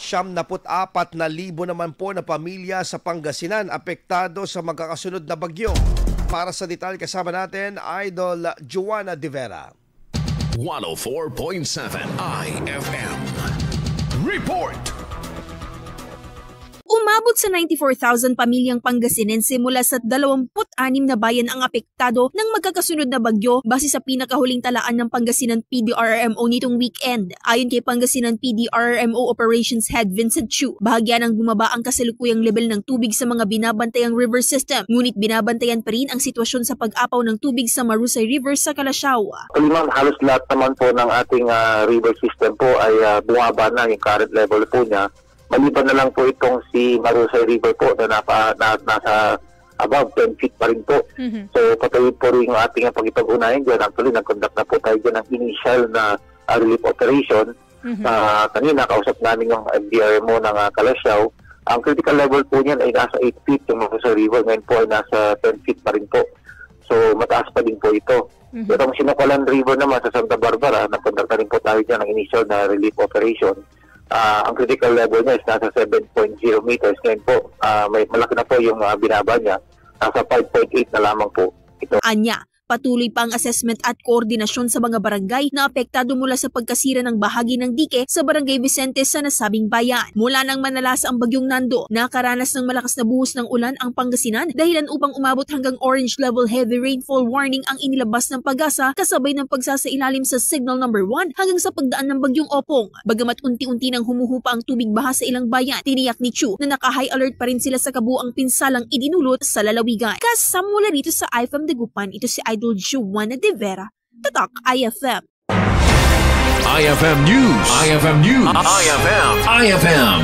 74,000 naman po na pamilya sa Pangasinan apektado sa magkakasunod na bagyo. Para sa detalye kasama natin, Idol Joanna De Vera. 104.7 IFM Report. Umabot sa 94,000 pamilyang Pangasinense mula sa 26 na bayan ang apektado ng magkakasunod na bagyo base sa pinakahuling talaan ng Pangasinan PDRRMO nitong weekend. Ayon kay Pangasinan PDRRMO Operations Head Vincent Chu, bahagya nang bumaba ang kasalukuyang level ng tubig sa mga binabantayang river system, ngunit binabantayan pa rin ang sitwasyon sa pag-apaw ng tubig sa Marusay River sa Calasiao. Ma'am, halos lahat naman po ng ating river system po ay bumaba na yung current level po niya. Maliban na lang po itong si Marusay River po na nasa above 10 feet pa rin po. So patuloy po rin yung ating pag-ipag-unahin dyan. Actually, nag-conduct na po tayo dyan ng initial na relief operation. Kanina, kausap namin yung MDRMO ng Calasiao. Ang critical level po niyan ay nasa 8 feet yung Marusay River. Ngayon po ay nasa 10 feet pa rin po. So mataas pa din po ito. Itong Sinakualan River naman sa Santa Barbara, nag-conduct na rin po tayo dyan ng initial na relief operation. Ang critical level niya is nasa 7.0 meters. Ngayon po, malaki na po yung binaba niya. Nasa 5.8 na lamang po ito. Anya, patuloy pa ang assessment at koordinasyon sa mga barangay na apektado mula sa pagkasira ng bahagi ng dike sa Barangay Vicente sa nasabing bayan. Mula nang manalasa ang bagyong Nando, nakaranas ng malakas na buhos ng ulan ang Pangasinan dahilan upang umabot hanggang orange level heavy rainfall warning ang inilabas ng Pag-asa kasabay ng pagsasailalim sa signal number 1 hanggang sa pagdaan ng bagyong Opong. Bagamat unti-unti nang humuhupa ang tubig baha sa ilang bayan, tiniyak ni Chu na naka-high alert pa rin sila sa kabuuang pinsalang idinulot sa lalawigan. Kasama dito sa IFM Dagupan, ito si Idol Joanna De Vera, Tatak IFM. IFM News. IFM News. IFM.